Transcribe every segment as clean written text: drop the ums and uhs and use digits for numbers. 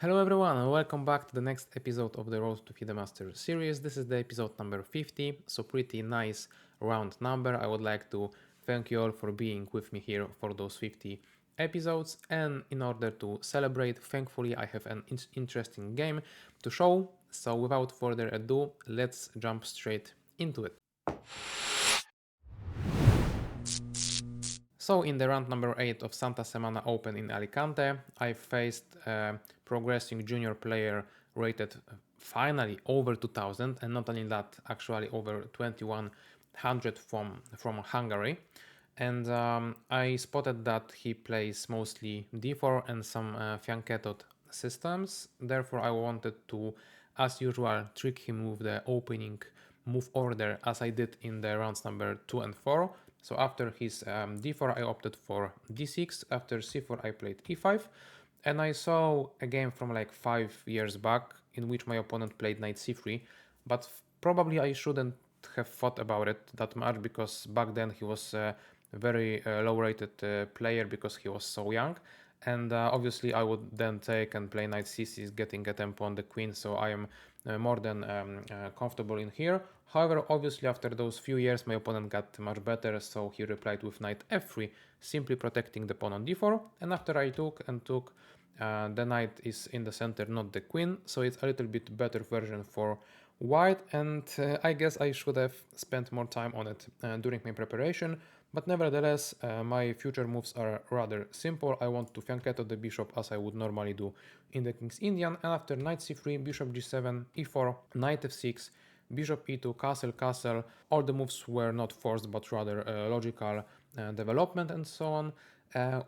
Hello everyone and welcome back to the next episode of the Road to the Master series. This is the episode number 50, so pretty nice round number. I would like to thank you all for being with me here for those 50 episodes, and in order to celebrate, thankfully I have an interesting game to show. So without further ado, let's jump straight into it. So in the round number 8 of Santa Semana Open in Alicante, I faced a progressing junior player rated finally over 2000, and not only that, actually over 2100 from Hungary. And I spotted that he plays mostly d4 and some fianchettoed systems. Therefore, I wanted to, as usual, trick him with the opening move order as I did in the rounds number 2 and 4. So after his d4, I opted for d6. After c4, I played e5. And I saw a game from like 5 years back in which my opponent played knight c3. But probably I shouldn't have thought about it that much because back then he was a very low rated player because he was so young. And obviously I would then take and play knight c6, getting a tempo on the queen, so I am more than comfortable in here. However, obviously after those few years my opponent got much better, so he replied with knight f3, simply protecting the pawn on d4. And after I took, the knight is in the center, not the queen, so it's a little bit better version for white, and I guess I should have spent more time on it during my preparation. But nevertheless, my future moves are rather simple. I want to fianchetto the bishop as I would normally do in the King's Indian, and after knight c3, bishop g7, e4, knight f6, bishop e2, castle, castle. All the moves were not forced but rather logical development and so on.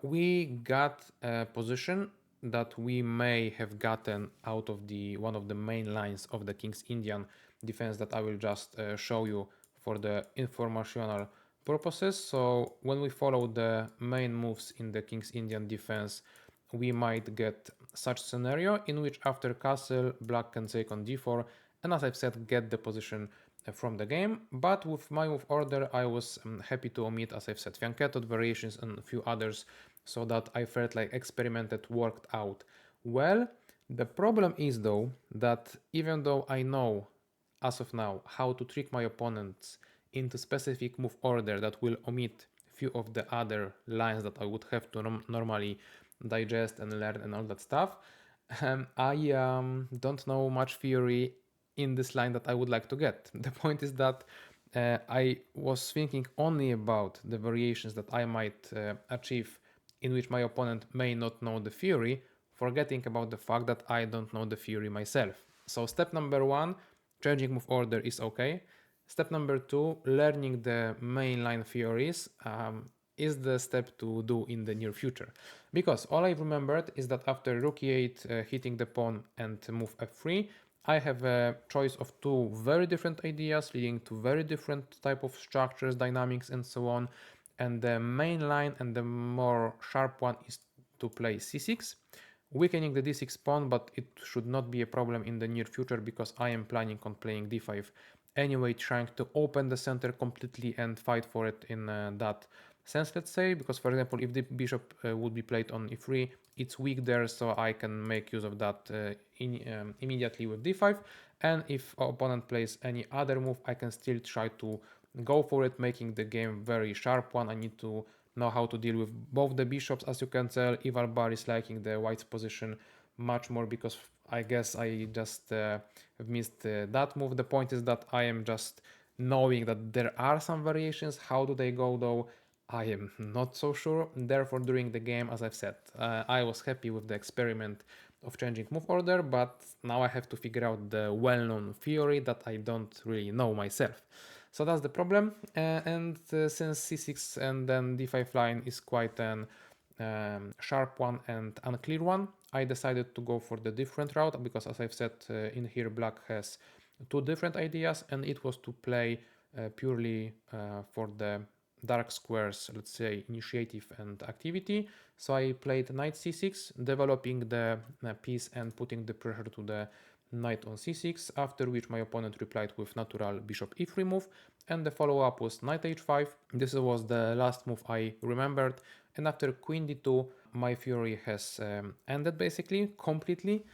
We got a position that we may have gotten out of the one of the main lines of the King's Indian defense that I will just show you for the informational purposes. So when we follow the main moves in the King's Indian defense, we might get such scenario in which after castle, black can take on d4, and as I've said, get the position from the game. But with my move order, I was happy to omit, as I've said, fianchettoed variations and a few others, so that I felt like experimented worked out well. The problem is though that even though I know as of now how to trick my opponents into specific move order that will omit few of the other lines that I would have to normally digest and learn and all that stuff, I don't know much theory in this line that I would like to get. The point is that I was thinking only about the variations that I might achieve in which my opponent may not know the theory, forgetting about the fact that I don't know the theory myself. So step number 1, changing move order is okay. Step number 2, learning the mainline theories is the step to do in the near future. Because all I've remembered is that after rook e8 hitting the pawn and move f3, I have a choice of two very different ideas leading to very different type of structures, dynamics and so on. And the main line and the more sharp one is to play c6, weakening the d6 pawn, but it should not be a problem in the near future because I am planning on playing d5 anyway, trying to open the center completely and fight for it in that sense, let's say, because for example if the bishop would be played on e3, it's weak there, so I can make use of that immediately with d5, and if opponent plays any other move I can still try to go for it, making the game very sharp one. I need to know how to deal with both the bishops. As you can tell, Ivar Bar is liking the white's position much more because I guess I just missed that move. The point is that I am just knowing that there are some variations. How do they go though? I am not so sure. Therefore, during the game, as I've said, I was happy with the experiment of changing move order, but now I have to figure out the well-known theory that I don't really know myself. So that's the problem, and since c6 and then d5 line is quite an sharp one and unclear one, I decided to go for the different route because, as I've said in here, black has two different ideas, and it was to play purely for the dark squares, let's say, initiative and activity. So I played knight c6, developing the piece and putting the pressure to the knight on c6, after which my opponent replied with natural bishop e3 move, and the follow-up was knight h5. This was the last move I remembered, And after queen d2, my fury has ended basically completely.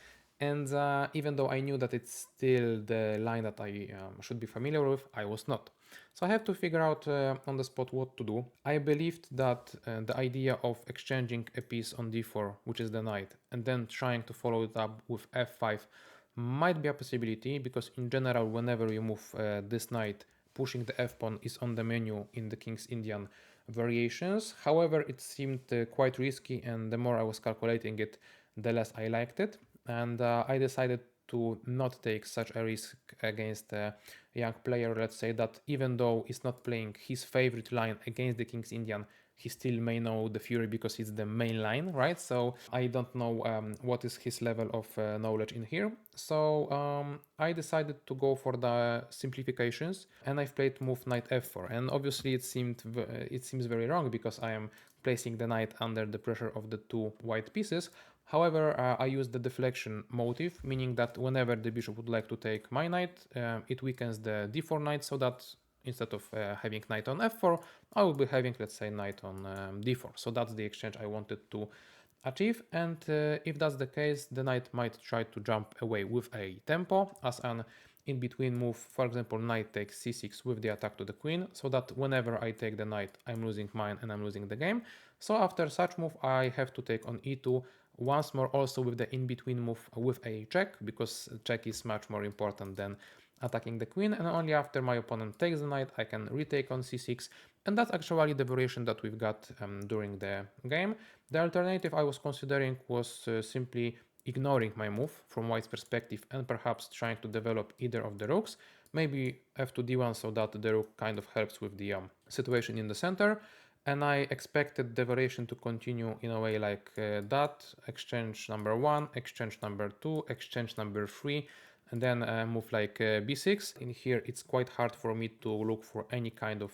And even though I knew that it's still the line that I should be familiar with, I was not. So I have to figure out on the spot what to do. I believed that the idea of exchanging a piece on d4, which is the knight, and then trying to follow it up with f5 might be a possibility, because in general, whenever you move this knight, pushing the f-pawn is on the menu in the King's Indian variations. However, it seemed quite risky, and the more I was calculating it, the less I liked it. And I decided to not take such a risk against a young player. Let's say that even though he's not playing his favorite line against the King's Indian, he still may know the Fury because it's the main line, right? So I don't know what is his level of knowledge in here. So I decided to go for the simplifications, and I've played move knight f4. And obviously it seems very wrong, because I am placing the knight under the pressure of the two white pieces. However, I used the deflection motive, meaning that whenever the bishop would like to take my knight, it weakens the d4 knight, so that instead of having knight on f4, I will be having, let's say, knight on d4. So that's the exchange I wanted to achieve. And if that's the case, the knight might try to jump away with a tempo as an in-between move. For example, knight takes c6 with the attack to the queen, so that whenever I take the knight, I'm losing mine and I'm losing the game. So after such move, I have to take on e2, once more also with the in-between move with a check, because check is much more important than attacking the queen. And only after my opponent takes the knight, I can retake on c6. And that's actually the variation that we've got during the game. The alternative I was considering was simply ignoring my move from white's perspective and perhaps trying to develop either of the rooks. Maybe f2 d1, so that the rook kind of helps with the situation in the center. And I expected the variation to continue in a way like that. Exchange number 1, exchange number 2, exchange number 3, and then move like b6. In here it's quite hard for me to look for any kind of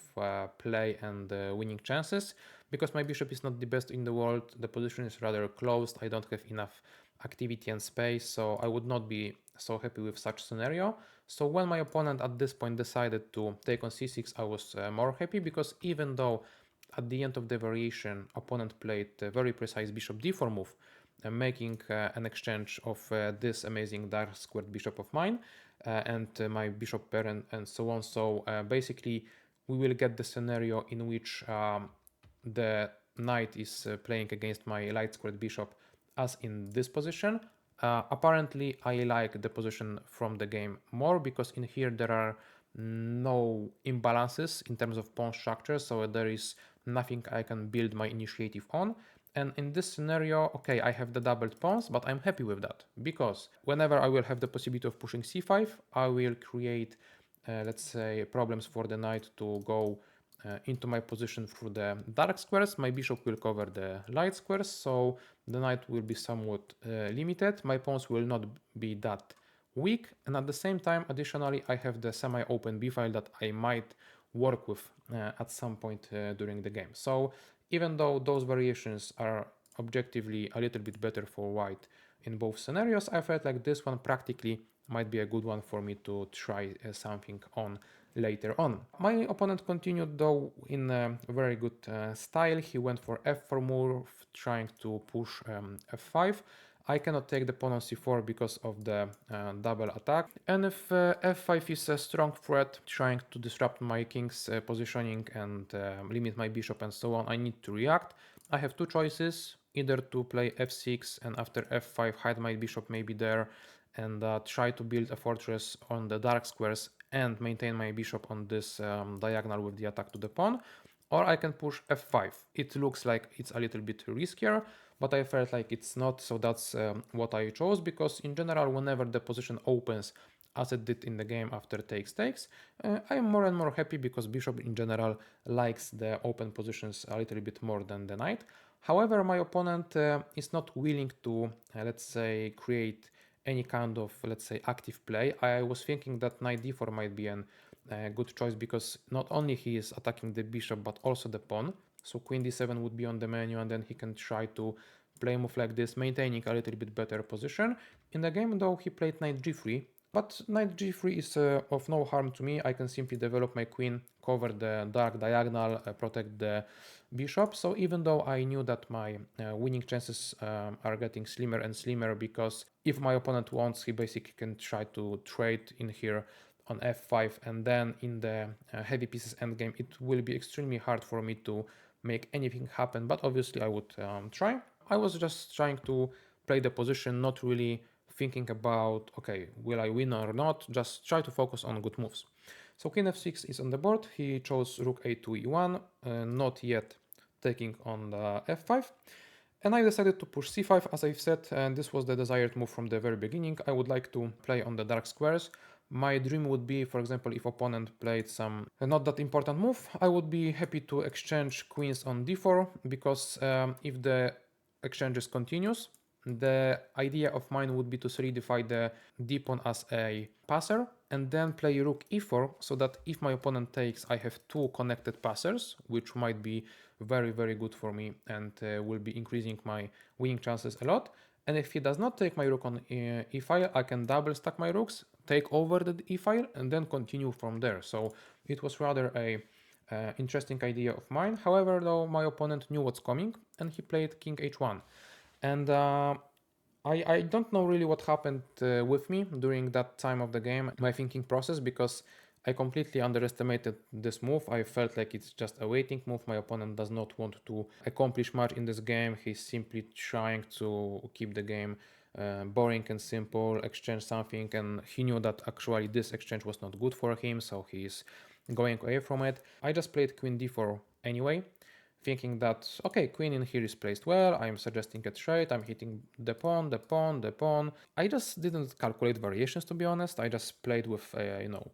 play and winning chances, because my bishop is not the best in the world, the position is rather closed, I don't have enough activity and space, so I would not be so happy with such scenario. So when my opponent at this point decided to take on c6, I was more happy, because even though at the end of the variation opponent played a very precise bishop d4 move, making an exchange of this amazing dark squared bishop of mine and my bishop pair and so on. So basically we will get the scenario in which the knight is playing against my light squared bishop as in this position. Apparently I like the position from the game more, because in here there are no imbalances in terms of pawn structure, so there is nothing I can build my initiative on. And in this scenario, okay, I have the doubled pawns, but I'm happy with that, because whenever I will have the possibility of pushing c5, I will create, let's say, problems for the knight to go into my position through the dark squares. My bishop will cover the light squares, so the knight will be somewhat limited. My pawns will not be that weak, and at the same time, additionally, I have the semi-open b file that I might work with at some point during the game. So even though those variations are objectively a little bit better for white in both scenarios, I felt like this one practically might be a good one for me to try something on later on. My opponent continued though in a very good style. He went for f4 move, trying to push f5. I cannot take the pawn on c4 because of the double attack. And if f5 is a strong threat, trying to disrupt my king's positioning and limit my bishop and so on, I need to react. I have two choices, either to play f6 and after f5 hide my bishop maybe there and try to build a fortress on the dark squares and maintain my bishop on this diagonal with the attack to the pawn, or I can push f5. It looks like it's a little bit riskier, but I felt like it's not, so that's what I chose, because in general, whenever the position opens as it did in the game after takes, I'm more and more happy, because bishop in general likes the open positions a little bit more than the knight. However, my opponent is not willing to, let's say, create any kind of, let's say, active play. I was thinking that knight d4 might be a good choice, because not only he is attacking the bishop but also the pawn. So queen d7 would be on the menu, and then he can try to play a move like this, maintaining a little bit better position. In the game though, he played knight g3, But knight g3 is of no harm to me. I can simply develop my queen, cover the dark diagonal, protect the bishop. So even though I knew that my winning chances are getting slimmer and slimmer, because if my opponent wants, he basically can try to trade in here on f5, and then in the heavy pieces endgame it will be extremely hard for me to make anything happen, but obviously I would try. I was just trying to play the position, not really thinking about, okay, will I win or not, just try to focus on good moves. So queen f6 is on the board. He chose rook a2 e1, not yet taking on the f5. And I decided to push c5, as I've said, and this was the desired move from the very beginning. I would like to play on the dark squares. My dream would be, for example, if opponent played some not that important move, I would be happy to exchange queens on d4, because if the exchange is continuous, the idea of mine would be to solidify the d pawn as a passer and then play rook e4, so that if my opponent takes, I have two connected passers, which might be very, very good for me and will be increasing my winning chances a lot. And if he does not take my rook on e-file, I can double stack my rooks, take over the e-file, and then continue from there. So it was rather a interesting idea of mine. However, though, my opponent knew what's coming, and he played king h1. And I don't know really what happened with me during that time of the game, my thinking process, because I completely underestimated this move. I felt like it's just a waiting move. My opponent does not want to accomplish much in this game. He's simply trying to keep the game boring and simple, exchange something, and he knew that actually this exchange was not good for him, so he's going away from it. I just played queen d4 anyway, thinking that, okay, queen in here is placed well, I'm suggesting a trade, I'm hitting the pawn, the pawn, the pawn. I just didn't calculate variations, to be honest. I just played with,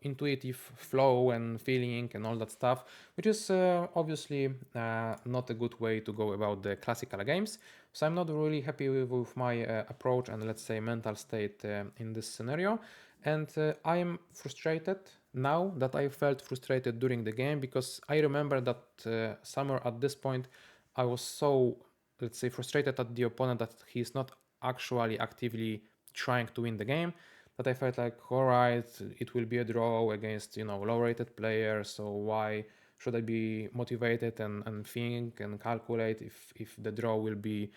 intuitive flow and feeling and all that stuff, which is obviously not a good way to go about the classical games. So I'm not really happy with my approach and, let's say, mental state in this scenario. And I'm frustrated now that I felt frustrated during the game, because I remember that somewhere at this point I was so, let's say, frustrated at the opponent that he's not actually actively trying to win the game, that I felt like, all right, it will be a draw against, low rated players, so why should I be motivated and think and calculate if the draw will be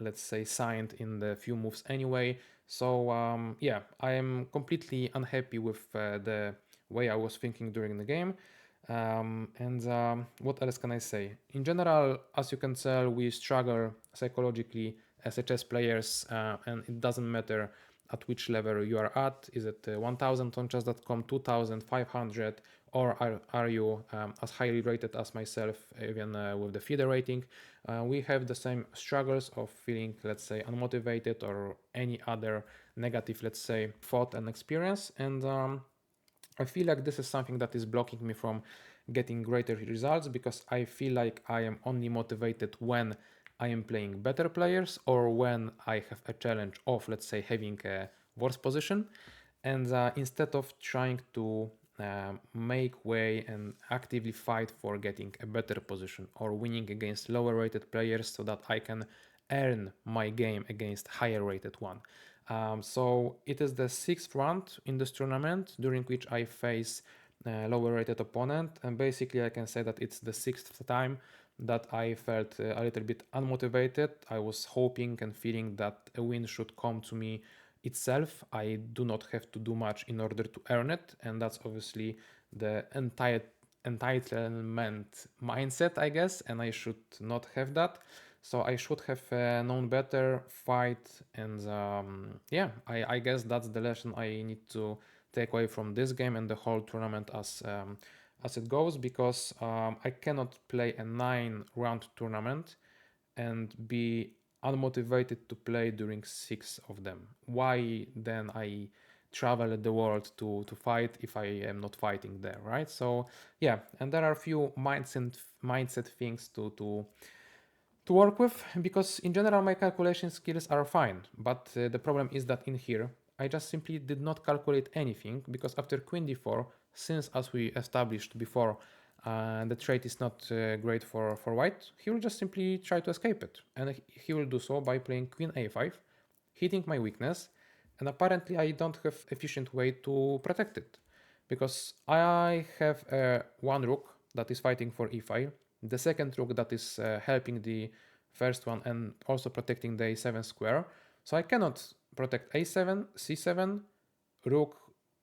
let's say signed in the few moves anyway. So yeah, I am completely unhappy with the way I was thinking during the game. What else can I say? In general, as you can tell, we struggle psychologically as a chess players, and it doesn't matter at which level you are at. Is it 1000 on chess.com, 2500, or are you as highly rated as myself, even with the FIDE rating? We have the same struggles of feeling, let's say, unmotivated or any other negative, let's say, thought and experience. And I feel like this is something that is blocking me from getting greater results, because I feel like I am only motivated when I am playing better players or when I have a challenge of, let's say, having a worse position. And instead of trying to make way and actively fight for getting a better position or winning against lower rated players so that I can earn my game against higher rated one. So it is the 6th round in this tournament during which I face lower rated opponent, and basically I can say that it's the 6th time that I felt a little bit unmotivated. I was hoping and feeling that a win should come to me itself. I do not have to do much in order to earn it, and that's obviously the entitlement mindset, I guess, and I should not have that. So I should have known better, fight, and yeah, I guess that's the lesson I need to take away from this game and the whole tournament as it goes, because I cannot play a 9-round tournament and be unmotivated to play during 6 of them. Why then I travel the world to fight if I am not fighting there, right? So yeah, and there are a few mindset things to work with, because in general my calculation skills are fine, but the problem is that in here I just simply did not calculate anything, because after queen d4, since as we established before, the trade is not great for white, he will just simply try to escape it, and he will do so by playing queen a5, hitting my weakness, and apparently I don't have efficient way to protect it, because I have one rook that is fighting for e5, the second rook that is helping the first one and also protecting the a7 square, so I cannot protect a7, c7, rook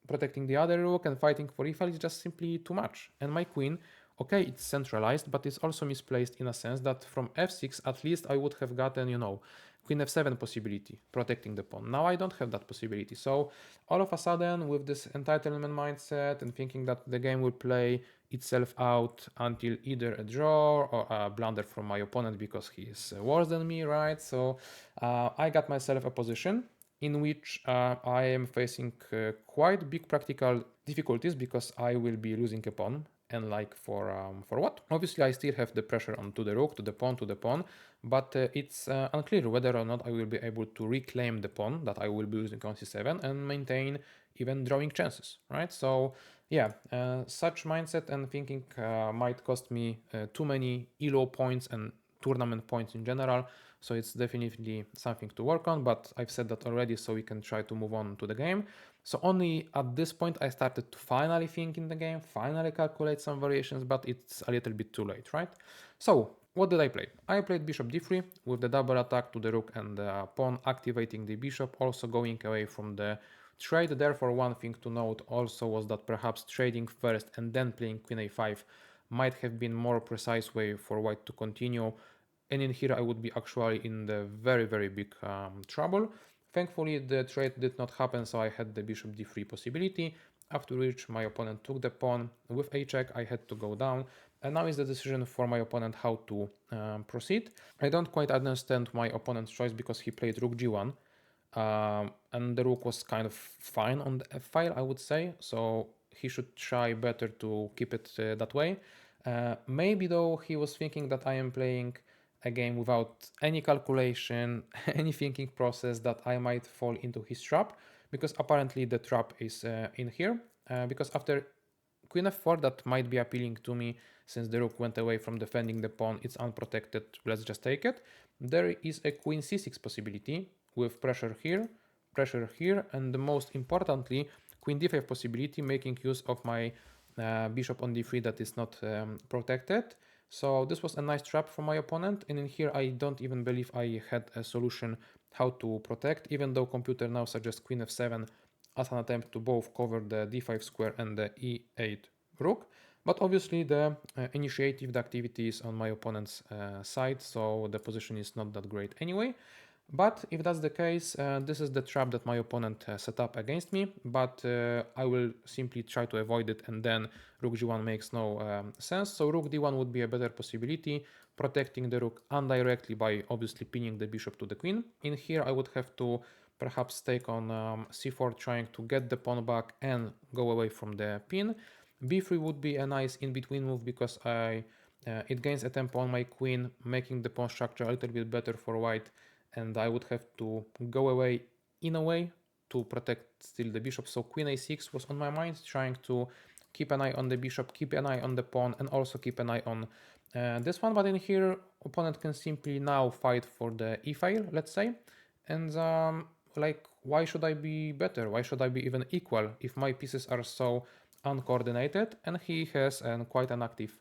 protecting the other rook and fighting for e5 is just simply too much. And my queen, okay, it's centralized, but it's also misplaced in a sense that from f6 at least I would have gotten, you know, queen f7 possibility, protecting the pawn. Now I don't have that possibility. So all of a sudden, with this entitlement mindset and thinking that the game will play itself out until either a draw or a blunder from my opponent because he is worse than me, right? So I got myself a position in which I am facing quite big practical difficulties because I will be losing a pawn. And like for what? Obviously, I still have the pressure onto the rook, to the pawn, but it's unclear whether or not I will be able to reclaim the pawn that I will be losing on c7 and maintain even drawing chances, right? So yeah, such mindset and thinking might cost me too many elo points and tournament points in general. So it's definitely something to work on, but I've said that already, so we can try to move on to the game. So only at this point I started to finally think in the game, finally calculate some variations, but it's a little bit too late, right? So what did I play? I played bishop d3 with the double attack to the rook and the pawn, activating the bishop, also going away from the trade. Therefore, one thing to note also was that perhaps trading first and then playing queen a5 might have been more precise way for white to continue, and in here I would be actually in the very big trouble. Thankfully the trade did not happen, so I had the bishop d3 possibility, after which my opponent took the pawn. With a check I had to go down, and now is the decision for my opponent how to proceed. I don't quite understand my opponent's choice because he played rook g1, and the rook was kind of fine on the f file, I would say, so he should try better to keep it that way. Maybe though he was thinking that I am playing a game without any calculation, any thinking process, that I might fall into his trap, because apparently the trap is in here, because after queen f4 that might be appealing to me since the rook went away from defending the pawn, it's unprotected, let's just take it. There is a queen c6 possibility with pressure here, and the most importantly queen d5 possibility, making use of my bishop on d3 that is not protected. So this was a nice trap for my opponent, and in here I don't even believe I had a solution how to protect, even though computer now suggests queen f7 as an attempt to both cover the d5 square and the e8 rook. But obviously the initiative, the activity is on my opponent's side, so the position is not that great anyway. But if that's the case, this is the trap that my opponent set up against me, but I will simply try to avoid it, and then rook g1 makes no sense. So rook d1 would be a better possibility, protecting the rook indirectly by obviously pinning the bishop to the queen. In here I would have to perhaps take on c4, trying to get the pawn back and go away from the pin. b3 would be a nice in-between move because it gains a tempo on my queen, making the pawn structure a little bit better for white, and I would have to go away in a way to protect still the bishop. So queen a6 was on my mind, trying to keep an eye on the bishop, keep an eye on the pawn, and also keep an eye on this one. But in here, opponent can simply now fight for the e file, let's say, and like, why should I be better? Why should I be even equal if my pieces are so uncoordinated? And he has quite an active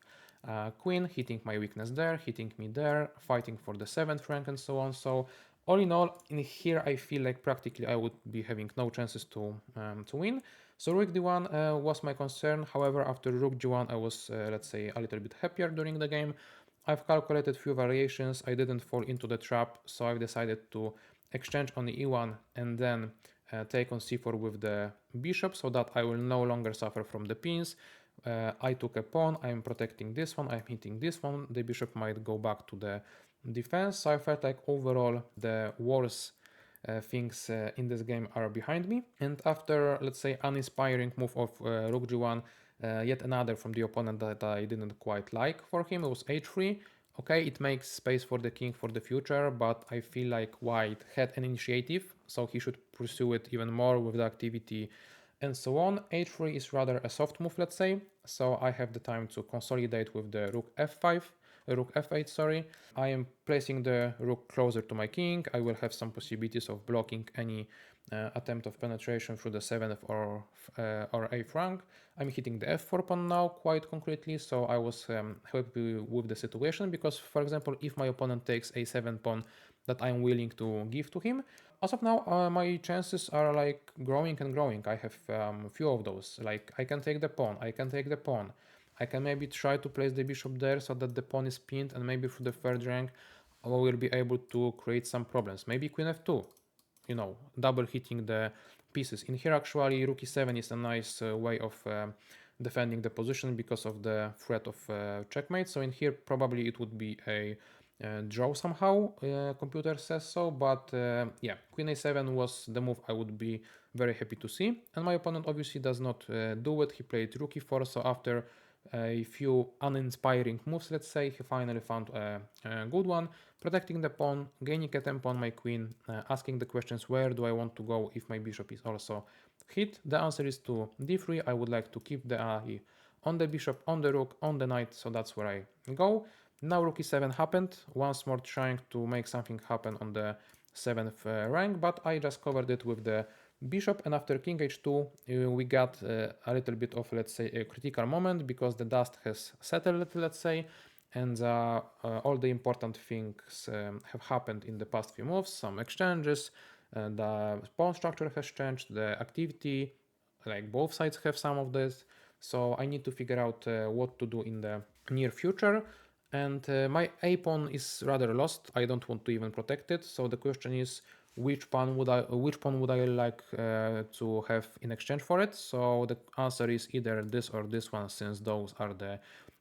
queen, hitting my weakness there, hitting me there, fighting for the 7th rank and so on. So all in all, in here I feel like practically I would be having no chances to win. So rook d1 was my concern. However, after rook g1 I was, let's say, a little bit happier during the game. I've calculated few variations, I didn't fall into the trap, so I've decided to exchange on the e1 and then take on c4 with the bishop, so that I will no longer suffer from the pins. I took a pawn, I'm protecting this one, I'm hitting this one, the bishop might go back to the defense. So I felt like overall the worst things in this game are behind me. And after, let's say, uninspiring move of rook g1, yet another from the opponent that I didn't quite like for him, it was h3. Okay, it makes space for the king for the future, but I feel like white had an initiative, so he should pursue it even more with the activity and so on. h3 is rather a soft move, let's say, so I have the time to consolidate with the rook f5, rook f8, sorry. I am placing the rook closer to my king. I will have some possibilities of blocking any attempt of penetration through the 7th or 8th rank. I'm hitting the f4 pawn now quite concretely, so I was happy with the situation because, for example, if my opponent takes a7 pawn that I'm willing to give to him, as of now, my chances are like growing and growing. I have a few of those. Like I can take the pawn, I can take the pawn. I can maybe try to place the bishop there so that the pawn is pinned, and maybe through the third rank I will be able to create some problems. Maybe queen f2, you know, double hitting the pieces. In here actually rook e7 is a nice way of defending the position because of the threat of checkmate. So in here probably it would be a draw somehow, computer says so, but yeah, queen a7 was the move I would be very happy to see. And my opponent obviously does not do it. He played rook e4, so after a few uninspiring moves, let's say, he finally found a good one, protecting the pawn, gaining a tempo on my queen, asking the questions where do I want to go if my bishop is also hit. The answer is to d3. I would like to keep the eye on the bishop, on the rook, on the knight, so that's where I go. Now rook e7 happened, once more trying to make something happen on the 7th rank, but I just covered it with the bishop, and after king h2 we got a little bit of, let's say, a critical moment because the dust has settled, let's say, and all the important things have happened in the past few moves, some exchanges, the pawn structure has changed, the activity, like both sides have some of this, so I need to figure out what to do in the near future. And my a pawn is rather lost. I don't want to even protect it. So the question is, which pawn would I like to have in exchange for it? So the answer is either this or this one, since those are the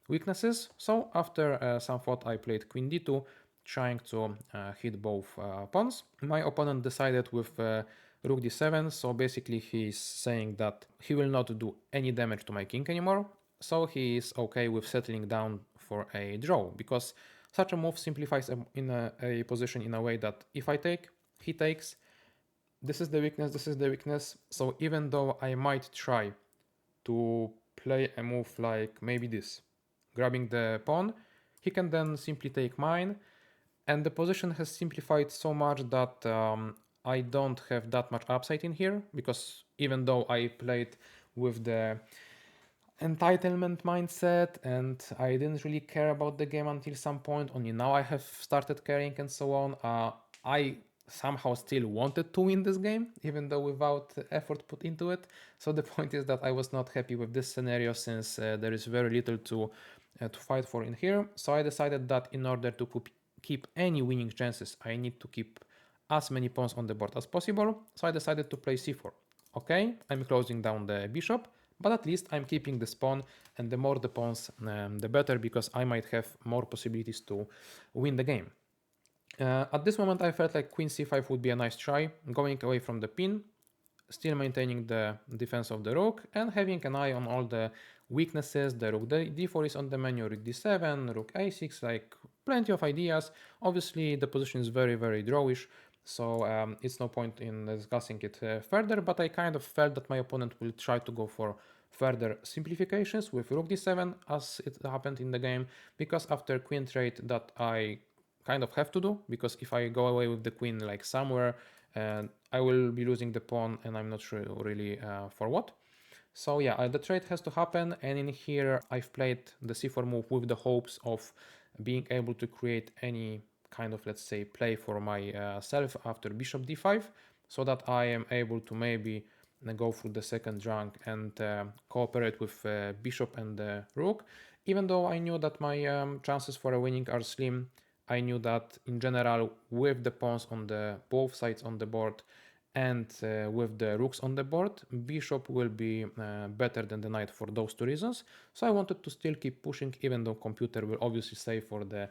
weaknesses. So after some thought, I played queen d2, trying to hit both pawns. My opponent decided with rook d7. So basically, he's saying that he will not do any damage to my king anymore. So he is okay with settling down for a draw, because such a move simplifies a position in a way that if I take, he takes, this is the weakness, this is the weakness. So even though I might try to play a move like maybe this, grabbing the pawn, he can then simply take mine, and the position has simplified so much that I don't have that much upside in here, because even though I played with the entitlement mindset and I didn't really care about the game until some point, only now I have started caring and so on, I somehow still wanted to win this game, even though without effort put into it. So the point is that I was not happy with this scenario, since there is very little to fight for in here. So I decided that in order to keep any winning chances, I need to keep as many pawns on the board as possible. So I decided to play c4. Okay, I'm closing down the bishop, but at least I'm keeping this pawn, and the more the pawns, the better, because I might have more possibilities to win the game. At this moment I felt like queen c5 would be a nice try, going away from the pin, still maintaining the defense of the rook, and having an eye on all the weaknesses. The rook d4 is on the menu, rook d7, rook a6, like plenty of ideas. Obviously the position is very, very drawish, so it's no point in discussing it further, but I kind of felt that my opponent will try to go for further simplifications with rook d7, as it happened in the game, because after queen trade that I kind of have to do, because if I go away with the queen like somewhere, I will be losing the pawn, and I'm not sure really for what. So yeah, the trade has to happen, and in here I've played the c4 move with the hopes of being able to create any kind of, let's say, play for myself after bishop d5, so that I am able to maybe go through the second rank and cooperate with bishop and the rook. Even though I knew that my chances for a winning are slim, I knew that in general, with the pawns on the both sides on the board and with the rooks on the board, bishop will be better than the knight for those two reasons. So I wanted to still keep pushing, even though computer will obviously say for the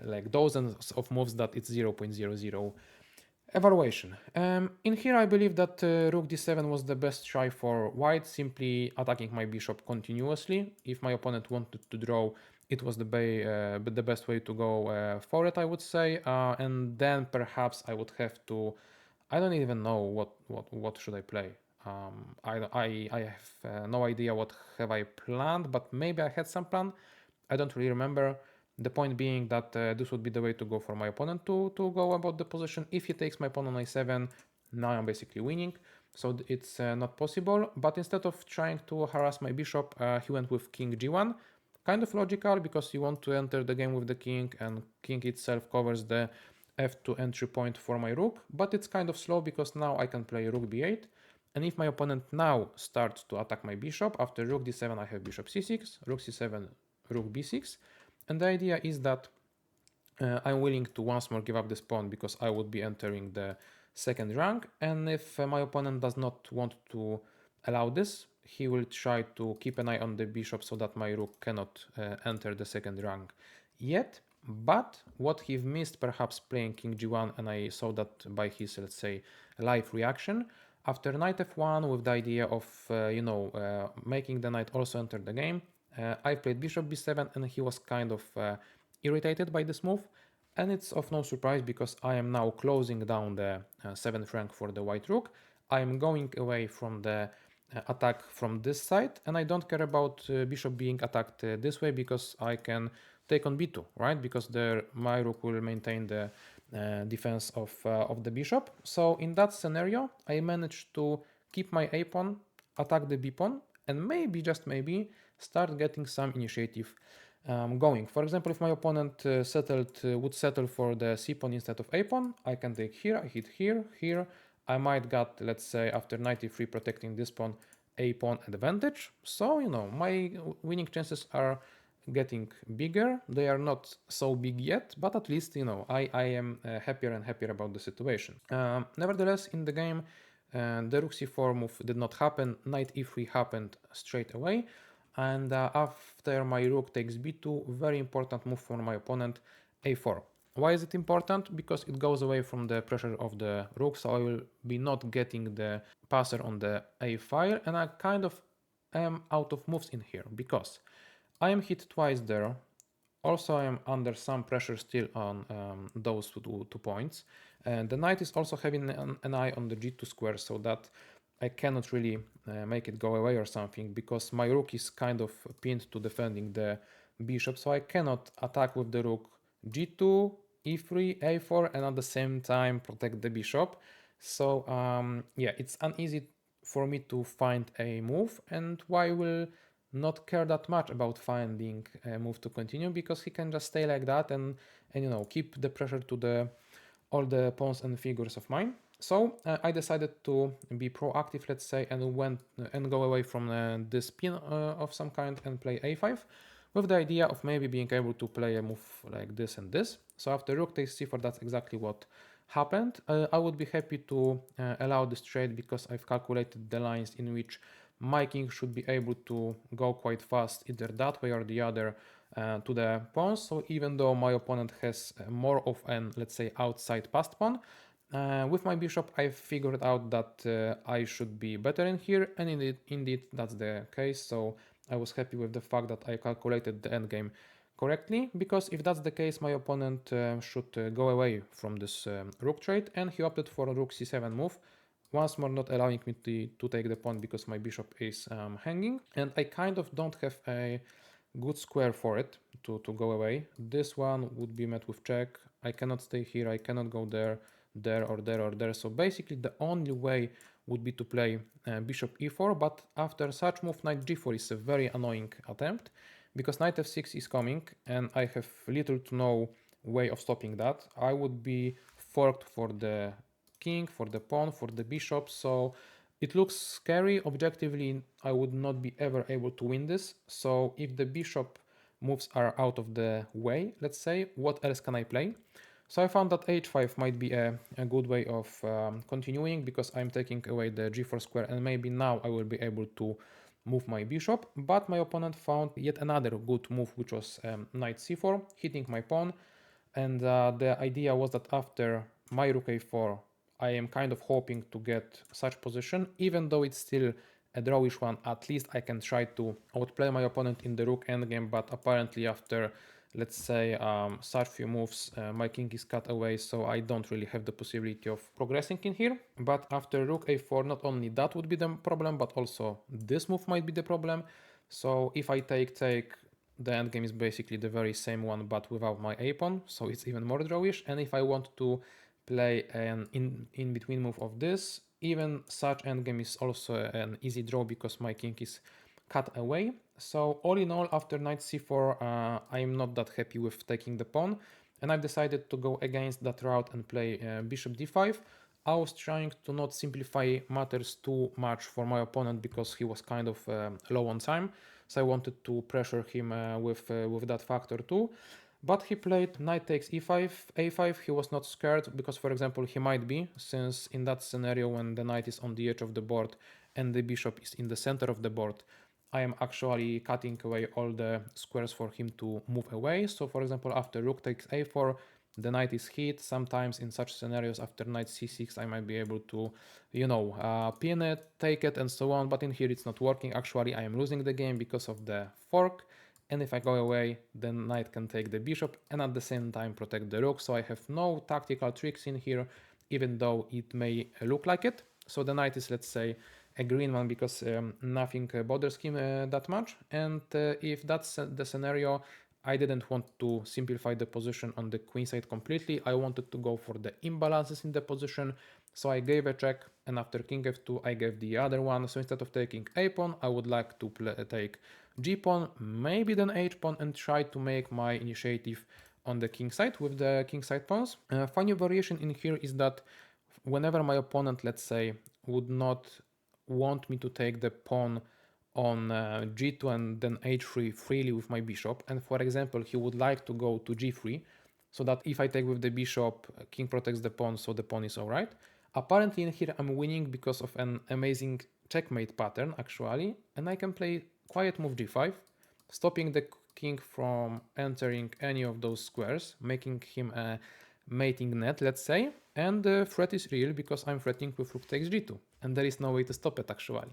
like dozens of moves that it's 0.00 evaluation. In here I believe that rook d7 was the best try for white, simply attacking my bishop continuously. If my opponent wanted to draw, it was the best way to go for it, I would say. And then perhaps I would have to, I don't even know what should I play. I have no idea what have I planned, but maybe I had some plan. I don't really remember. The point being that this would be the way to go for my opponent to go about the position. If he takes my pawn on a7, Now I'm basically winning, so it's not possible. But instead of trying to harass my bishop, he went with king g1. Kind of logical, because you want to enter the game with the king, and king itself covers the f2 entry point for my rook. But it's kind of slow, because now I can play rook b8. And if my opponent now starts to attack my bishop, after rook d7 I have bishop c6, rook c7, rook b6. And the idea is that I'm willing to once more give up this pawn, because I would be entering the second rank. And if my opponent does not want to allow this, he will try to keep an eye on the bishop so that my rook cannot enter the second rank yet. But what he missed, perhaps playing king g1, and I saw that by his, let's say, live reaction, after knight f1 with the idea of, making the knight also enter the game, I played bishop b7, and he was kind of irritated by this move. And it's of no surprise, because I am now closing down the 7th rank for the white rook. I am going away from the attack from this side, and I don't care about bishop being attacked this way, because I can take on b2, right? Because my rook will maintain the defense of the bishop. So in that scenario, I managed to keep my a pawn, attack the b pawn, and maybe, just maybe, start getting some initiative going. For example, if my opponent would settle for the c pawn instead of a pawn, I can take here, I hit here, here. I might get, let's say, after knight e3 protecting this pawn, a pawn advantage. So, my winning chances are getting bigger. They are not so big yet, but at least, I am happier and happier about the situation. Nevertheless, in the game, the rook c4 move did not happen. Knight e3 happened straight away. And after my rook takes b2, very important move for my opponent, a4. Why is it important? Because it goes away from the pressure of the rook, so I will be not getting the passer on the a file, and I kind of am out of moves in here, because I am hit twice there. Also, I am under some pressure still on those two points. And the knight is also having an eye on the g2 square, so that I cannot really make it go away or something, because my rook is kind of pinned to defending the bishop, so I cannot attack with the rook g2, e3, a4, and at the same time protect the bishop. So yeah, it's uneasy for me to find a move, and why will not care that much about finding a move to continue, because he can just stay like that and keep the pressure to all the pawns and figures of mine. So I decided to be proactive, let's say, and go away from this pin of some kind and play a5, with the idea of maybe being able to play a move like this and this. So after rook takes c4, that's exactly what happened. I would be happy to allow this trade, because I've calculated the lines in which my king should be able to go quite fast, either that way or the other, to the pawns. So even though my opponent has more of an, let's say, outside passed pawn, with my bishop I figured out that I should be better in here, and indeed that's the case. So I was happy with the fact that I calculated the endgame correctly, because if that's the case, my opponent should go away from this rook trade, and he opted for a rook c7 move, once more not allowing me to take the pawn, because my bishop is hanging, and I kind of don't have a good square for it to go away. This one would be met with check. I cannot stay here, I cannot go there, or there, or there. So basically the only way would be to play bishop e4, but after such move, knight g4 is a very annoying attempt, because knight f6 is coming, and I have little to no way of stopping that. I would be forked for the king, for the pawn, for the bishop, so it looks scary. Objectively, I would not be ever able to win this. So if the bishop moves are out of the way, let's say, what else can I play? So I found that h5 might be a good way of continuing, because I'm taking away the g4 square, and maybe now I will be able to move my bishop. But my opponent found yet another good move, which was knight c4, hitting my pawn. And the idea was that after my rook a4, I am kind of hoping to get such position, even though it's still a drawish one. At least I can try to outplay my opponent in the rook endgame, but apparently after, let's say, such few moves, my king is cut away, so I don't really have the possibility of progressing in here. But after rook a4, not only that would be the problem, but also this move might be the problem. So if I take, the endgame is basically the very same one, but without my a pawn, so it's even more drawish. And if I want to play an in-between move of this. Even such endgame is also an easy draw because my king is cut away. So all in all, after knight c4, I'm not that happy with taking the pawn, and I've decided to go against that route and play bishop d5. I was trying to not simplify matters too much for my opponent because he was kind of low on time, so I wanted to pressure him with that factor too. But he played knight takes e5, a5. He was not scared because, for example, he might be, since in that scenario when the knight is on the edge of the board and the bishop is in the center of the board, I am actually cutting away all the squares for him to move away. So for example, after rook takes a4, the knight is hit. Sometimes in such scenarios, after knight c6, I might be able to, pin it, take it, and so on. But in here, it's not working. Actually, I am losing the game because of the fork. And if I go away, the knight can take the bishop and at the same time protect the rook. So I have no tactical tricks in here, even though it may look like it. So the knight is, let's say, a green one because nothing bothers him that much. And if that's the scenario, I didn't want to simplify the position on the queen side completely. I wanted to go for the imbalances in the position. So I gave a check, and after king f2, I gave the other one. So instead of taking a pawn, I would like to take g pawn, maybe then h pawn, and try to make my initiative on the king side with the king side pawns. Funny variation in here is that whenever my opponent, let's say, would not want me to take the pawn on g2 and then h3 freely with my bishop, and for example he would like to go to g3 so that if I take with the bishop, king protects the pawn, so the pawn is alright. Apparently in here I'm winning because of an amazing checkmate pattern actually, and I can play quiet move g5, stopping the king from entering any of those squares, making him a mating net, let's say, and the threat is real because I'm threatening with rook takes g2, and there is no way to stop it actually.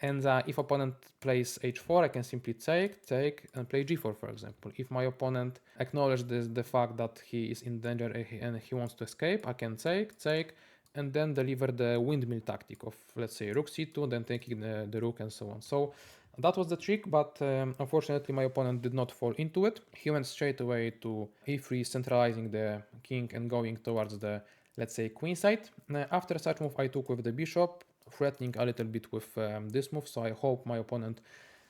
And if opponent plays h4, I can simply take, and play g4, for example. If my opponent acknowledges the fact that he is in danger and he wants to escape, I can take, and then deliver the windmill tactic of, let's say, rook c2, then taking the rook and so on. So that was the trick, but unfortunately my opponent did not fall into it. He went straight away to e3, centralizing the king and going towards the, let's say, queen side. After such move, I took with the bishop, threatening a little bit with this move, so I hope my opponent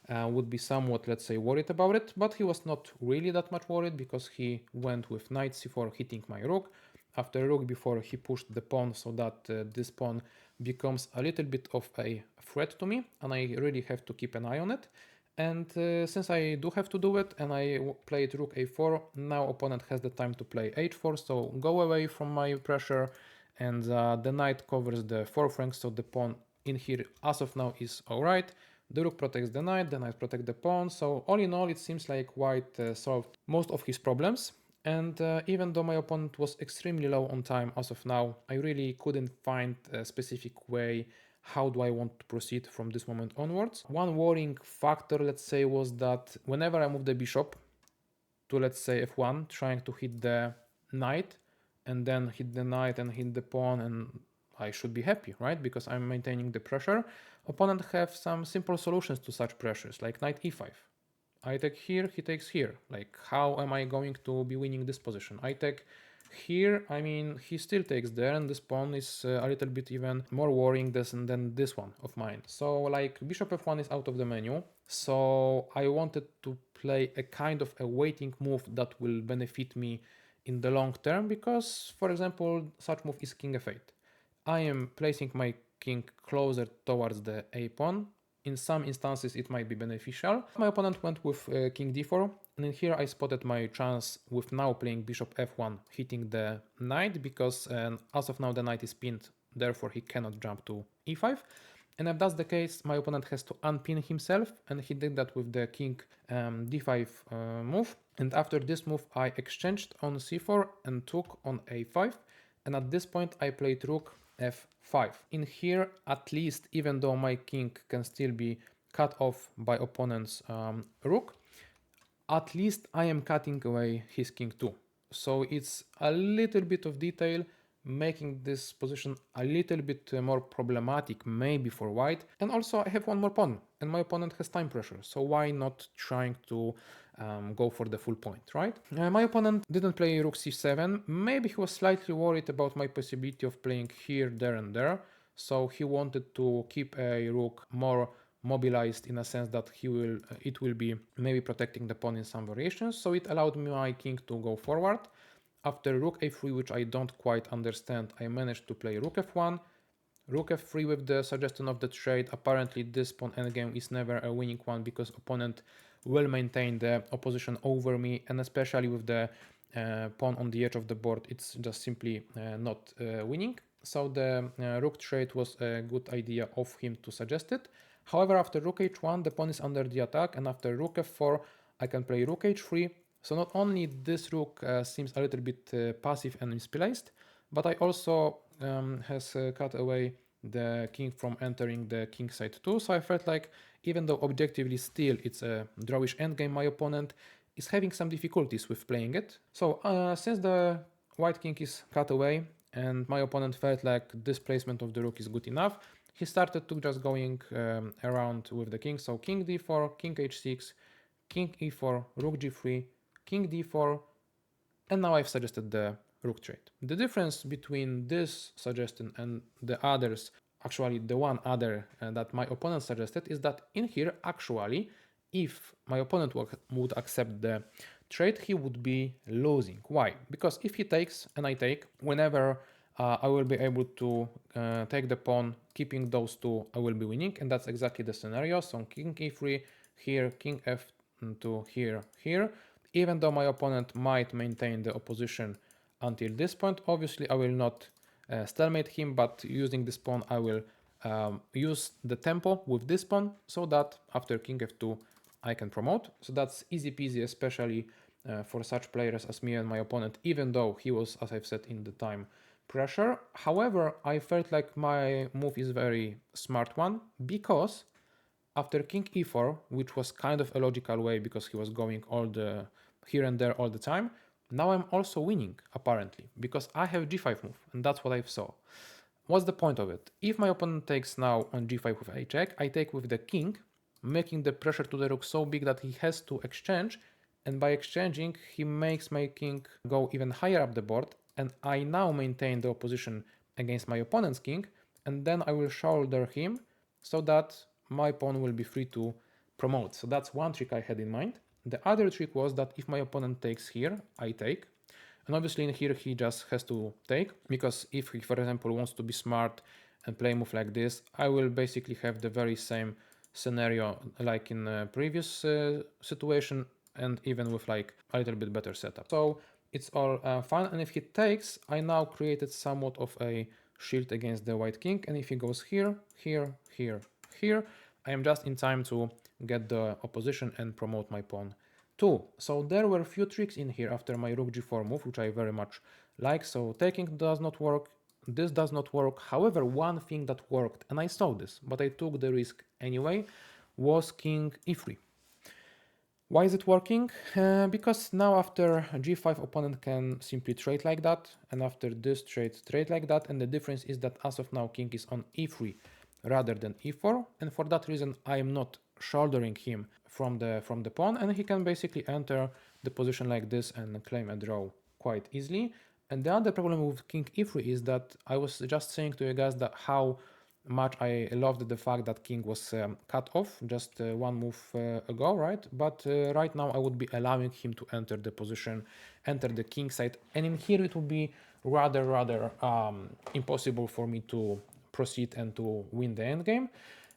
would be somewhat, let's say, worried about it, but he was not really that much worried because he went with knight c4, hitting my rook. After rook before, he pushed the pawn so that this pawn becomes a little bit of a threat to me, and I really have to keep an eye on it. And since I do have to do it, and I played rook a4, now opponent has the time to play h4, so go away from my pressure, and the knight covers the fourth rank, so the pawn in here as of now is alright. The rook protects the knight protects the pawn, so all in all it seems like white solved most of his problems. And even though my opponent was extremely low on time as of now, I really couldn't find a specific way how do I want to proceed from this moment onwards. One worrying factor, let's say, was that whenever I move the bishop to, let's say, f1, trying to hit the knight, and then hit the knight and hit the pawn, and I should be happy, right? Because I'm maintaining the pressure. Opponent have some simple solutions to such pressures, like knight e5. I take here, he takes here. Like, how am I going to be winning this position? I take here, I mean, he still takes there, and this pawn is a little bit even more worrying than this one of mine. So, like, bishop f1 is out of the menu. So I wanted to play a kind of a waiting move that will benefit me in the long term, because, for example, such move is king f8. I am placing my king closer towards the a pawn. In some instances it might be beneficial. My opponent went with king d4, and in here I spotted my chance with now playing bishop f1, hitting the knight, because as of now the knight is pinned, therefore he cannot jump to e5. And if that's the case, my opponent has to unpin himself, and he did that with the king d5 move. And after this move I exchanged on c4 and took on a5, and at this point I played rook f5. In here, at least, even though my king can still be cut off by opponent's rook, at least I am cutting away his king too. So it's a little bit of detail, making this position a little bit more problematic maybe for white. And also I have one more pawn and my opponent has time pressure, so why not trying to go for the full point, right? My opponent didn't play rook c7. Maybe he was slightly worried about my possibility of playing here, there and there, so he wanted to keep a rook more mobilized in a sense that it will be maybe protecting the pawn in some variations, so it allowed my king to go forward. After rook a3, which I don't quite understand, I managed to play rook f1, rook f3 with the suggestion of the trade. Apparently this pawn endgame is never a winning one because opponent will maintain the opposition over me, and especially with the pawn on the edge of the board, it's just simply not winning. So the rook trade was a good idea of him to suggest it. However, after rook h1, the pawn is under the attack, and after rook f4, I can play rook h3. So not only this rook seems a little bit passive and misplaced, but I also has cut away the king from entering the king side too. So I felt like even though objectively still it's a drawish endgame, my opponent is having some difficulties with playing it. So since the white king is cut away and my opponent felt like this placement of the rook is good enough, he started to just going around with the king. So king d4, king h6, king e4, rook g3, king d4, and now I've suggested the rook trade. The difference between this suggestion and the others, actually the one other that my opponent suggested, is that in here actually if my opponent would accept the trade, he would be losing. Why? Because if he takes and I take, whenever I will be able to take the pawn, keeping those two, I will be winning, and that's exactly the scenario. So king e3 here, king f2 here, here. Even though my opponent might maintain the opposition until this point, obviously I will not stalemate him, but using this pawn I will use the tempo with this pawn so that after king f2 I can promote. So that's easy peasy, especially for such players as me and my opponent, even though he was, as I've said, in the time pressure. However, I felt like my move is very smart one, because after king e4, which was kind of a logical way because he was going all the here and there all the time, now I'm also winning apparently because I have g5 move, and that's what I saw. What's the point of it? If my opponent takes now on g5 with a check, I take with the king, making the pressure to the rook so big that he has to exchange, and by exchanging he makes my king go even higher up the board, and I now maintain the opposition against my opponent's king, and then I will shoulder him so that my pawn will be free to promote. So that's one trick I had in mind. The other trick was that if my opponent takes here, I take. And obviously in here he just has to take, because if he, for example, wants to be smart and play a move like this, I will basically have the very same scenario like in a previous situation, and even with like a little bit better setup. So it's all fun. And if he takes, I now created somewhat of a shield against the white king. And if he goes here, here, here, here, I am just in time to get the opposition and promote my pawn too. So there were a few tricks in here after my rook g4 move, which I very much like. So taking does not work, this does not work. However, one thing that worked, and I saw this, but I took the risk anyway, was king e3. Why is it working? Because now after g5 opponent can simply trade like that, and after this trade like that, and the difference is that as of now king is on e3 rather than e4, and for that reason I am not shouldering him from the pawn, and he can basically enter the position like this and claim a draw quite easily. And the other problem with king e3 is that I was just saying to you guys that how much I loved the fact that king was cut off just one move ago, right? But right now I would be allowing him to enter the position, enter the king side, and in here it would be rather impossible for me to proceed and to win the endgame.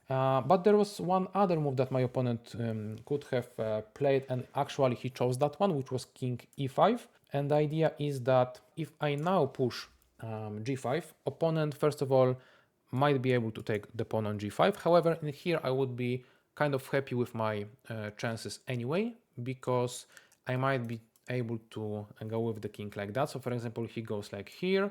But there was one other move that my opponent could have played, and actually he chose that one, which was king e5. And the idea is that if I now push g5, opponent first of all might be able to take the pawn on g5. However, in here I would be kind of happy with my chances anyway, because I might be able to go with the king like that. So for example, he goes like here,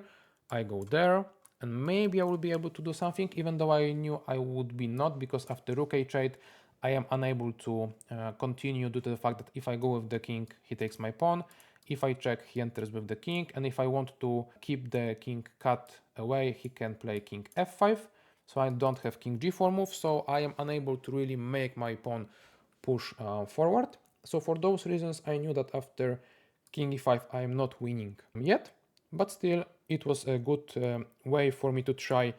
I go there, and maybe I will be able to do something, even though I knew I would be not, because after rook h8 I am unable to continue due to the fact that if I go with the king, he takes my pawn, If I check, he enters with the king, and if I want to keep the king cut away, he can play king f5. So I don't have king g4 move, so I am unable to really make my pawn push forward. So for those reasons, I knew that after king e5, I am not winning yet, but still it was a good way for me to try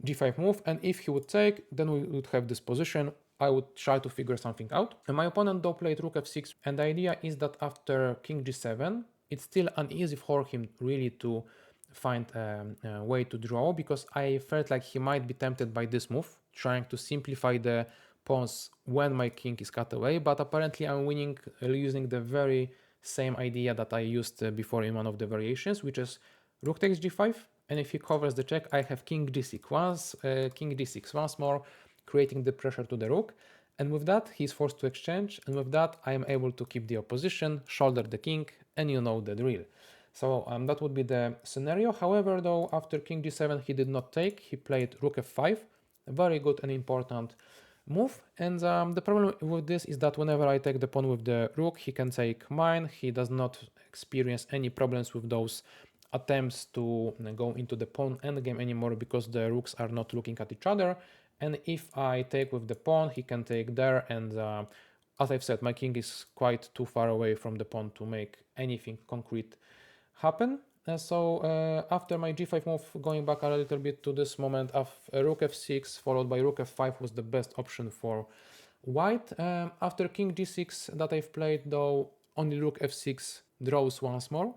g5 move, and if he would take, then we would have this position. I would try to figure something out. And my opponent though played rook f6, and the idea is that after king g7, it's still uneasy for him really to find a way to draw, because I felt like he might be tempted by this move, trying to simplify the pawns when my king is cut away, but apparently I'm winning using the very same idea that I used before in one of the variations, which is rook takes g5, and if he covers the check, I have king d6 once more, creating the pressure to the rook, and with that he's forced to exchange, and with that I am able to keep the opposition, shoulder the king, and you know the drill. So that would be the scenario. However, though, after king g7 he did not take, he played rook f5, a very good and important move, and the problem with this is that whenever I take the pawn with the rook, he can take mine. He does not experience any problems with those attempts to go into the pawn endgame anymore, because the rooks are not looking at each other, and if I take with the pawn, he can take there, and as I've said, my king is quite too far away from the pawn to make anything concrete happen. So after my g5 move, going back a little bit to this moment of rook f6 followed by rook f5 was the best option for white. After king g6 that I've played, though, only rook f6 draws once more,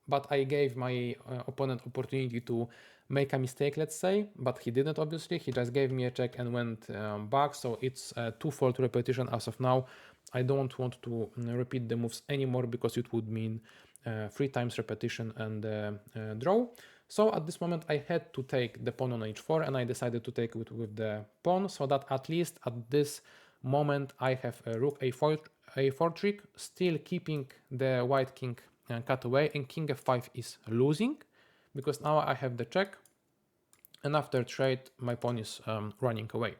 but I gave my opponent opportunity to make a mistake, let's say, but he didn't, obviously. He just gave me a check and went back, so it's a twofold repetition as of now. I don't want to repeat the moves anymore, because it would mean 3 times repetition and draw. So at this moment I had to take the pawn on h4, and I decided to take it with the pawn, so that at least at this moment I have a rook a4 trick, still keeping the white king cut away, and king f5 is losing, because now I have the check, and after trade my pawn is running away.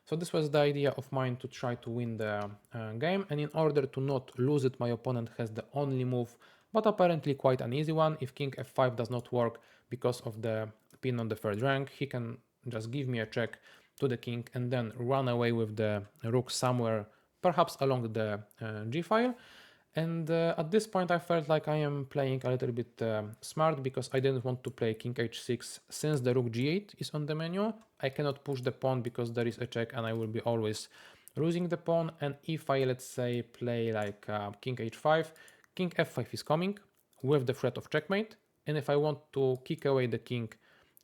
So this was the idea of mine, to try to win the game, and in order to not lose it, my opponent has the only move, but apparently quite an easy one. If king f5 does not work because of the pin on the third rank, he can just give me a check to the king and then run away with the rook somewhere, perhaps along the g file. And at this point I felt like I am playing a little bit smart, because I didn't want to play king h6 since the rook g8 is on the menu. I cannot push the pawn because there is a check and I will be always losing the pawn. And if I, let's say, play like king h5, king f5 is coming with the threat of checkmate. And if I want to kick away the king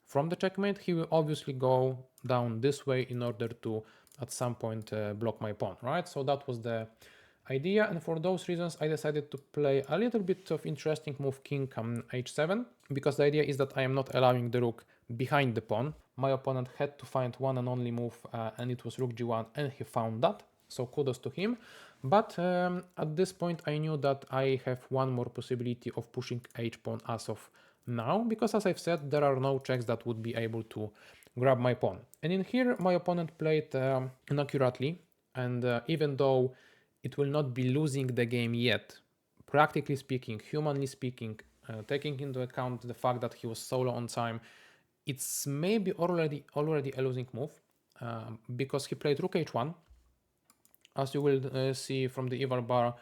from the checkmate, he will obviously go down this way in order to at some point block my pawn, right? So that was the idea, and for those reasons I decided to play a little bit of interesting move, king h7, because the idea is that I am not allowing the rook behind the pawn. My opponent had to find one and only move, and it was rook g1, and he found that, so kudos to him. But at this point I knew that I have one more possibility of pushing h-pawn as of now, because as I've said, there are no checks that would be able to grab my pawn. And in here my opponent played inaccurately, and even though it will not be losing the game yet, practically speaking, humanly speaking, taking into account the fact that he was solo on time, it's maybe already a losing move, because he played rook h1. As you will see from the eval bar,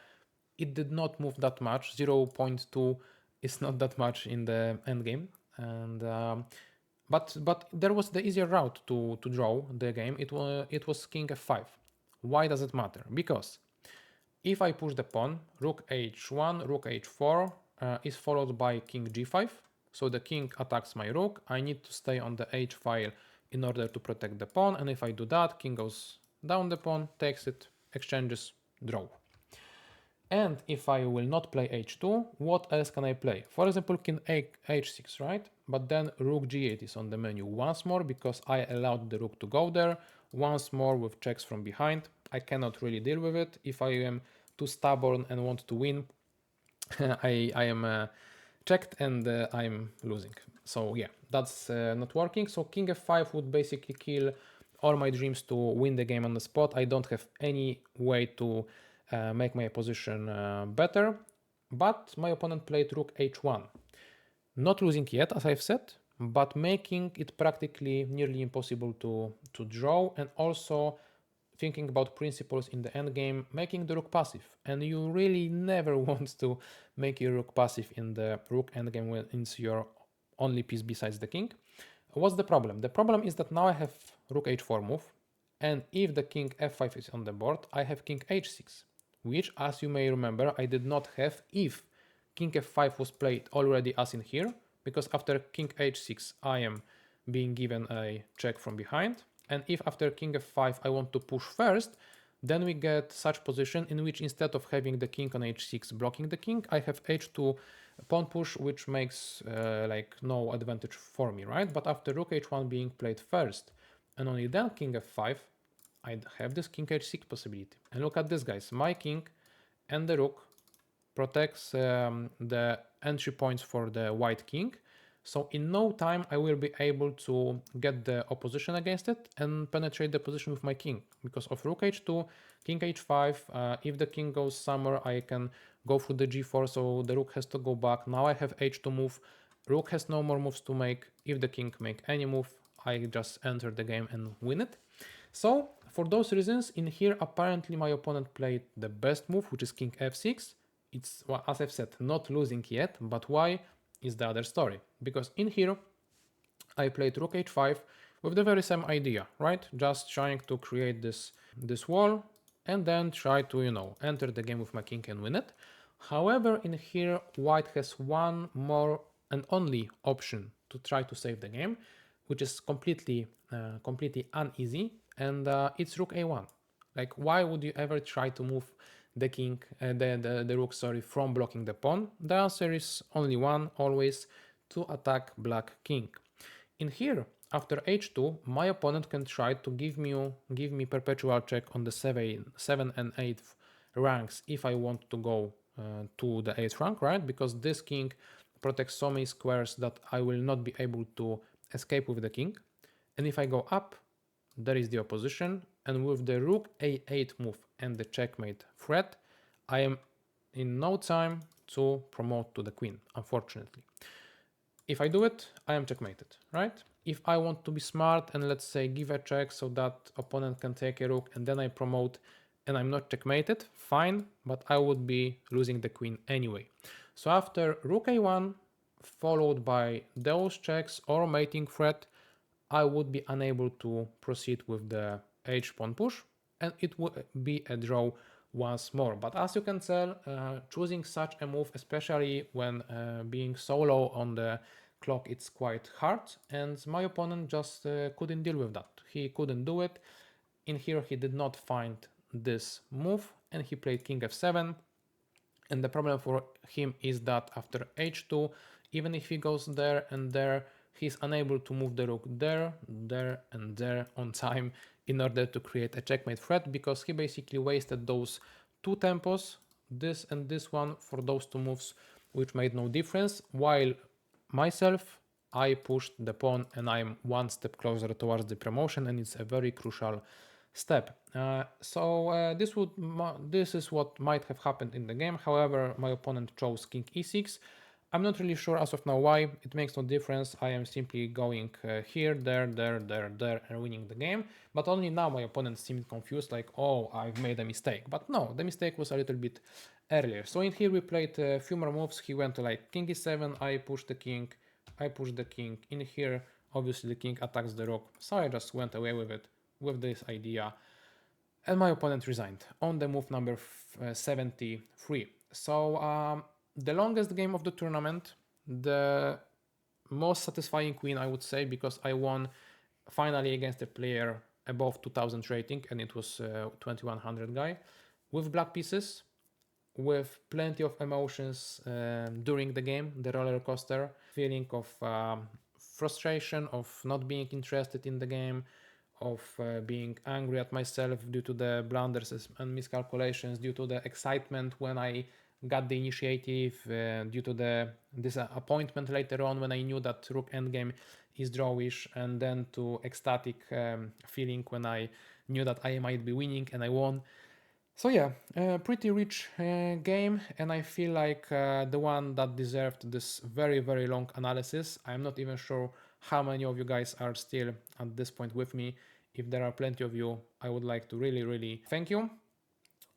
it did not move that much. 0.2 is not that much in the endgame, and but there was the easier route to draw the game. It was king f5. Why does it matter? Because if I push the pawn, rook h1, rook h4 is followed by king g5. So the king attacks my rook. I need to stay on the h file in order to protect the pawn. And if I do that, king goes down the pawn, takes it, exchanges, draw. And if I will not play h2, what else can I play? For example, king h6, right? But then rook g8 is on the menu once more, because I allowed the rook to go there. Once more with checks from behind. I cannot really deal with it. If I am too stubborn and want to win, I am checked and I'm losing. So yeah, that's not working. So king f5 would basically kill all my dreams to win the game on the spot. I don't have any way to make my position better. but my opponent played rook h1. Not losing yet, as I've said, but making it practically nearly impossible to draw, and also thinking about principles in the endgame, making the rook passive. And you really never want to make your rook passive in the rook endgame when it's your only piece besides the king. What's the problem? The problem is that now I have rook h4 move, and if the king f5 is on the board, I have king h6, which, as you may remember, I did not have if king f5 was played already as in here, because after king h6 I am being given a check from behind, and if after king f5 I want to push first, then we get such position in which instead of having the king on h6 blocking the king, I have h2 pawn push, which makes like no advantage for me, right? But after rook h1 being played first and only then king f5, I'd have this king h6 possibility. And look at this, guys, my king and the rook protects the entry points for the white king. So in no time I will be able to get the opposition against it and penetrate the position with my king. Because of rook h2, king h5, if the king goes somewhere I can go through the g4, so the rook has to go back. Now I have h2 move, rook has no more moves to make. If the king make any move, I just enter the game and win it. So for those reasons, in here apparently my opponent played the best move, which is king f6. It's, well, as I've said, not losing yet, but why is the other story. Because in here, I played rook h5 with the very same idea, right? Just trying to create this wall and then try to, you know, enter the game with my king and win it. However, in here, white has one more and only option to try to save the game, which is completely uneasy, and it's rook a1. Like, why would you ever try to move the king, the rook, sorry, from blocking the pawn? The answer is only one, always, to attack black king. In here, after h2, my opponent can try to give me perpetual check on the 7 and 8 ranks if I want to go to the 8th rank, right? Because this king protects so many squares that I will not be able to escape with the king. And if I go up, there is the opposition, and with the rook a8 move and the checkmate threat, I am in no time to promote to the queen, unfortunately. If I do it, I am checkmated, right? If I want to be smart and let's say give a check so that opponent can take a rook and then I promote and I'm not checkmated, fine, but I would be losing the queen anyway. So after rook a1 followed by those checks or mating threat, I would be unable to proceed with the h pawn push and it would be a draw once more. But as you can tell, choosing such a move, especially when being so low on the clock, it's quite hard, and my opponent just couldn't deal with that. He couldn't do it. In here he did not find this move and he played king f7, and the problem for him is that after h2, even if he goes there and there, he's unable to move the rook there, there, and there on time in order to create a checkmate threat, because he basically wasted those two tempos, this and this one, for those two moves, which made no difference, while myself, I pushed the pawn and I'm one step closer towards the promotion, and it's a very crucial step. This is what might have happened in the game. However, my opponent chose king e6. I'm not really sure as of now why. It makes no difference. I am simply going here, there, and winning the game. But only now my opponent seemed confused, like, oh, I've made a mistake. But no, the mistake was a little bit earlier. So in here we played a few more moves. He went to like king e7, I pushed the king, I pushed the king. In here, obviously the king attacks the rook, so I just went away with it, with this idea. And my opponent resigned on the move number 73. So the longest game of the tournament, the most satisfying win, I would say, because I won finally against a player above 2000 rating, and it was 2100 guy, with black pieces, with plenty of emotions during the game, the roller coaster, feeling of frustration, of not being interested in the game, of being angry at myself due to the blunders and miscalculations, due to the excitement when I got the initiative, due to the disappointment later on when I knew that rook endgame is drawish, and then to ecstatic feeling when I knew that I might be winning and I won. So yeah, pretty rich game, and I feel like the one that deserved this very, very long analysis. I'm not even sure how many of you guys are still at this point with me. If there are plenty of you, I would like to really, really thank you.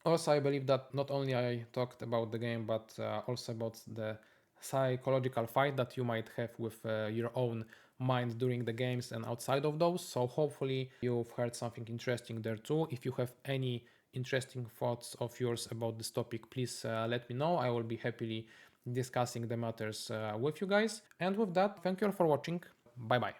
Also, I believe that not only I talked about the game, but also about the psychological fight that you might have with your own mind during the games and outside of those. So hopefully you've heard something interesting there too. If you have any interesting thoughts of yours about this topic, please let me know. I will be happily discussing the matters with you guys. And with that, thank you all for watching. Bye bye.